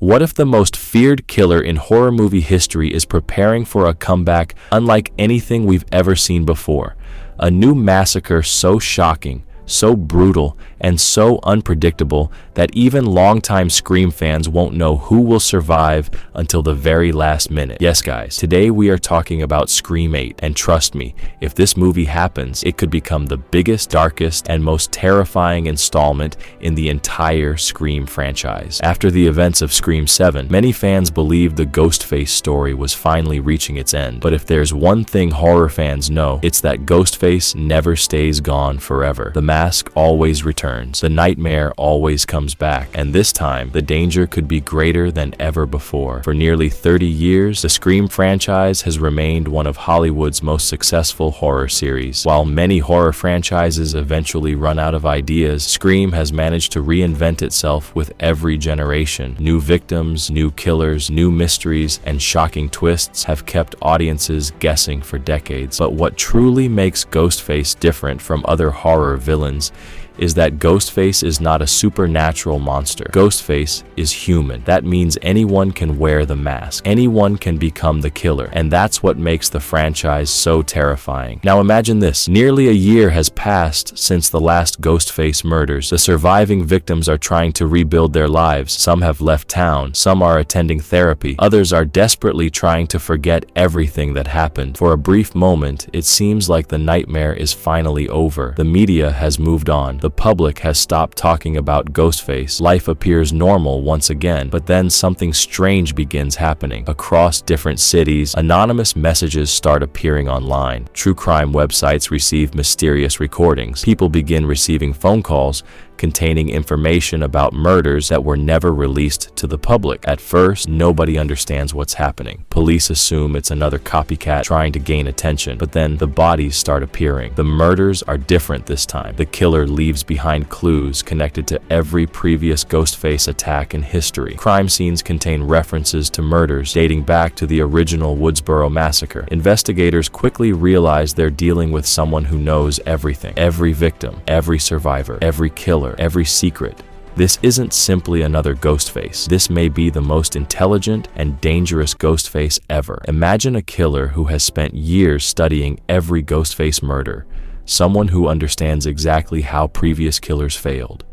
What if the most feared killer in horror movie history is preparing for a comeback unlike anything we've ever seen before? A new massacre so shocking, so brutal, and so unpredictable that even longtime Scream fans won't know who will survive until the very last minute. Yes, guys, today we are talking about Scream 8, and trust me, if this movie happens, it could become the biggest, darkest, and most terrifying installment in the entire Scream franchise. After the events of Scream 7, many fans believed the Ghostface story was finally reaching its end. But if there's one thing horror fans know, it's that Ghostface never stays gone forever. The mask always returns. The nightmare always comes back, and this time, the danger could be greater than ever before. For nearly 30 years, the Scream franchise has remained one of Hollywood's most successful horror series. While many horror franchises eventually run out of ideas, Scream has managed to reinvent itself with every generation. New victims, new killers, new mysteries, and shocking twists have kept audiences guessing for decades. But what truly makes Ghostface different from other horror villains is that Ghostface is not a supernatural monster. Ghostface is human. That means anyone can wear the mask. Anyone can become the killer. And that's what makes the franchise so terrifying. Now imagine this. Nearly a year has passed since the last Ghostface murders. The surviving victims are trying to rebuild their lives. Some have left town. Some are attending therapy. Others are desperately trying to forget everything that happened. For a brief moment, it seems like the nightmare is finally over. The media has moved on. The public has stopped talking about Ghostface. Life appears normal once again, but then something strange begins happening. Across different cities, anonymous messages start appearing online. True crime websites receive mysterious recordings. People begin receiving phone calls containing information about murders that were never released to the public. At first, nobody understands what's happening. Police assume it's another copycat trying to gain attention, but then the bodies start appearing. The murders are different this time. The killer leaves behind clues connected to every previous Ghostface attack in history. Crime scenes contain references to murders dating back to the original Woodsboro massacre. Investigators quickly realize they're dealing with someone who knows everything. Every victim, every survivor, every killer, every secret. This isn't simply another Ghostface. This may be the most intelligent and dangerous Ghostface ever. Imagine a killer who has spent years studying every Ghostface murder. Someone who understands exactly how previous killers failed.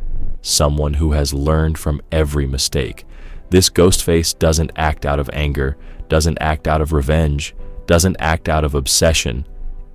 Someone who has learned from every mistake. This Ghostface doesn't act out of anger, doesn't act out of revenge, doesn't act out of obsession.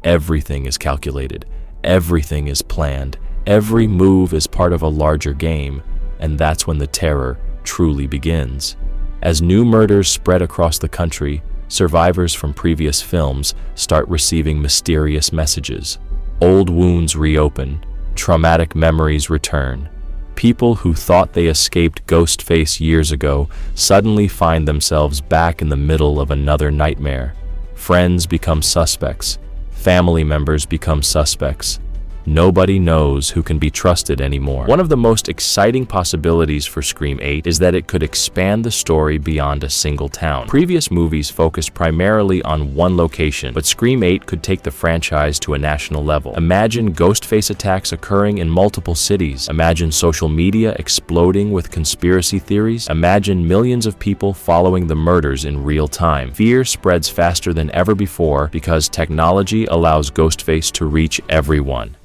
Everything is calculated. Everything is planned. Every move is part of a larger game, and that's when the terror truly begins. As new murders spread across the country, survivors from previous films start receiving mysterious messages. Old wounds reopen, traumatic memories return. People who thought they escaped Ghostface years ago suddenly find themselves back in the middle of another nightmare. Friends become suspects. Family members become suspects. Nobody knows who can be trusted anymore. One of the most exciting possibilities for Scream 8 is that it could expand the story beyond a single town. Previous movies focused primarily on one location, but Scream 8 could take the franchise to a national level. Imagine Ghostface attacks occurring in multiple cities. Imagine social media exploding with conspiracy theories. Imagine millions of people following the murders in real time. Fear spreads faster than ever before because technology allows Ghostface to reach everyone.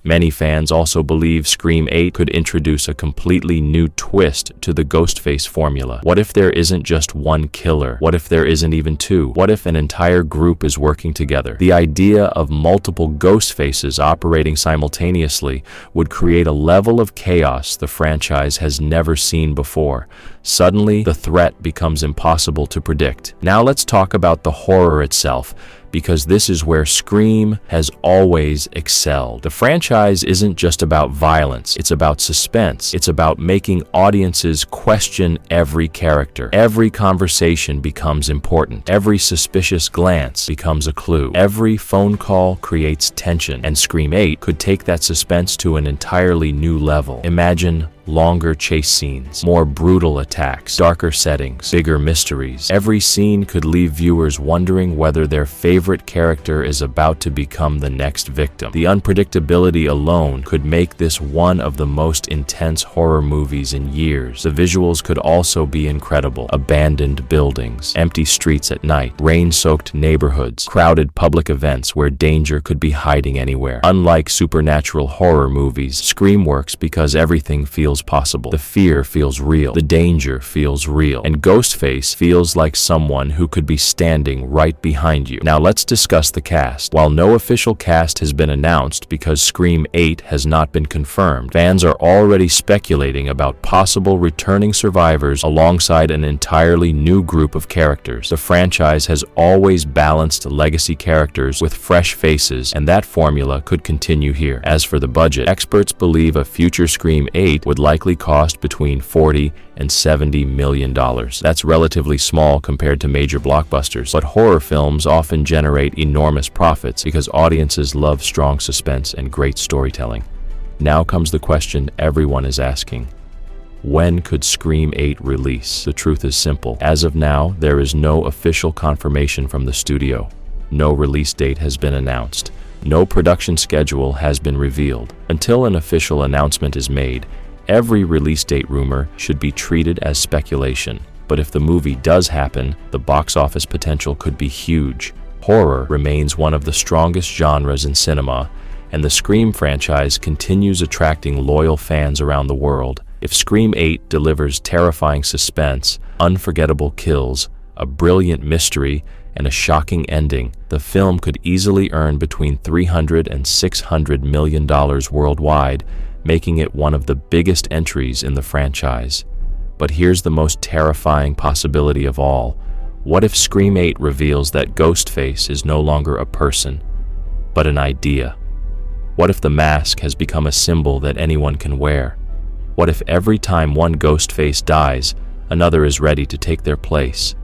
Many fans also believe Scream 8 could introduce a completely new twist to the Ghostface formula. What if there isn't just one killer? What if there isn't even two? What if an entire group is working together? The idea of multiple Ghostfaces operating simultaneously would create a level of chaos the franchise has never seen before. Suddenly, the threat becomes impossible to predict. Now let's talk about the horror itself, because this is where Scream has always excelled. The franchise isn't just about violence, it's about suspense. It's about making audiences question every character. Every conversation becomes important. Every suspicious glance becomes a clue. Every phone call creates tension, and Scream 8 could take that suspense to an entirely new level. Imagine Longer chase scenes, more brutal attacks, darker settings, bigger mysteries. Every scene could leave viewers wondering whether their favorite character is about to become the next victim. The unpredictability alone could make this one of the most intense horror movies in years. The visuals could also be incredible. Abandoned buildings, empty streets at night, rain-soaked neighborhoods, crowded public events where danger could be hiding anywhere. Unlike supernatural horror movies, Scream works because everything feels possible. The fear feels real. The danger feels real. And Ghostface feels like someone who could be standing right behind you. Now let's discuss the cast. While no official cast has been announced because Scream 8 has not been confirmed, fans are already speculating about possible returning survivors alongside an entirely new group of characters. The franchise has always balanced legacy characters with fresh faces, and that formula could continue here. As for the budget, experts believe a future Scream 8 would likely cost between $40 and $70 million. That's relatively small compared to major blockbusters, but horror films often generate enormous profits because audiences love strong suspense and great storytelling. Now comes the question everyone is asking. When could Scream 8 release? The truth is simple. As of now, there is no official confirmation from the studio. No release date has been announced. No production schedule has been revealed. Until an official announcement is made, every release date rumor should be treated as speculation. But if the movie does happen, the box office potential could be huge. Horror remains one of the strongest genres in cinema, and the Scream franchise continues attracting loyal fans around the world. If Scream 8 delivers terrifying suspense, unforgettable kills, a brilliant mystery, and a shocking ending, the film could easily earn between $300 and $600 million worldwide, making it one of the biggest entries in the franchise. But here's the most terrifying possibility of all. What if Scream 8 reveals that Ghostface is no longer a person, but an idea? What if the mask has become a symbol that anyone can wear? What if every time one Ghostface dies, another is ready to take their place?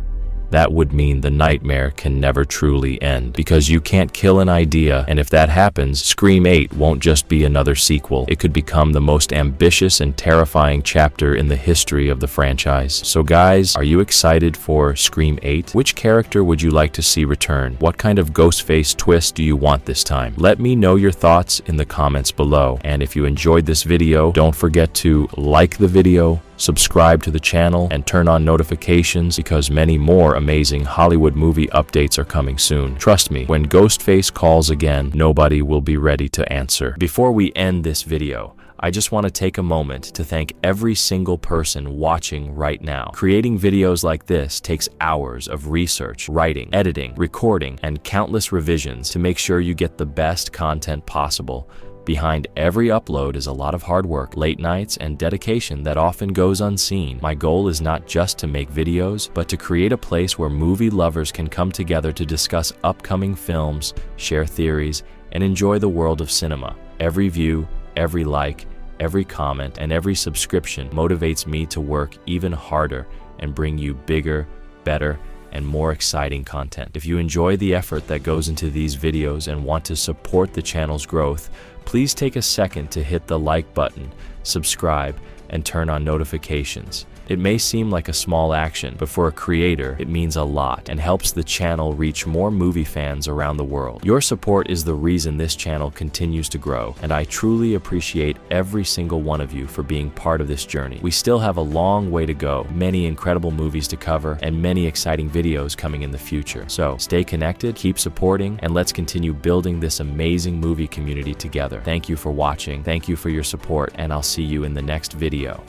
That would mean the nightmare can never truly end, because you can't kill an idea, and if that happens, Scream 8 won't just be another sequel. It could become the most ambitious and terrifying chapter in the history of the franchise. So guys, are you excited for Scream 8? Which character would you like to see return? What kind of Ghostface twist do you want this time? Let me know your thoughts in the comments below. And if you enjoyed this video, don't forget to like the video, subscribe to the channel, and turn on notifications because many more amazing Hollywood movie updates are coming soon. Trust me, when Ghostface calls again, nobody will be ready to answer. Before we end this video, I just want to take a moment to thank every single person watching right now. Creating videos like this takes hours of research, writing, editing, recording, and countless revisions to make sure you get the best content possible. Behind every upload is a lot of hard work, late nights, and dedication that often goes unseen. My goal is not just to make videos, but to create a place where movie lovers can come together to discuss upcoming films, share theories, and enjoy the world of cinema. Every view, every like, every comment, and every subscription motivates me to work even harder and bring you bigger, better, and more exciting content. If you enjoy the effort that goes into these videos and want to support the channel's growth, please take a second to hit the like button, subscribe, and turn on notifications. It may seem like a small action, but for a creator, it means a lot and helps the channel reach more movie fans around the world. Your support is the reason this channel continues to grow, and I truly appreciate every single one of you for being part of this journey. We still have a long way to go, many incredible movies to cover, and many exciting videos coming in the future. So stay connected, keep supporting, and let's continue building this amazing movie community together. Thank you for watching, thank you for your support, and I'll see you in the next video.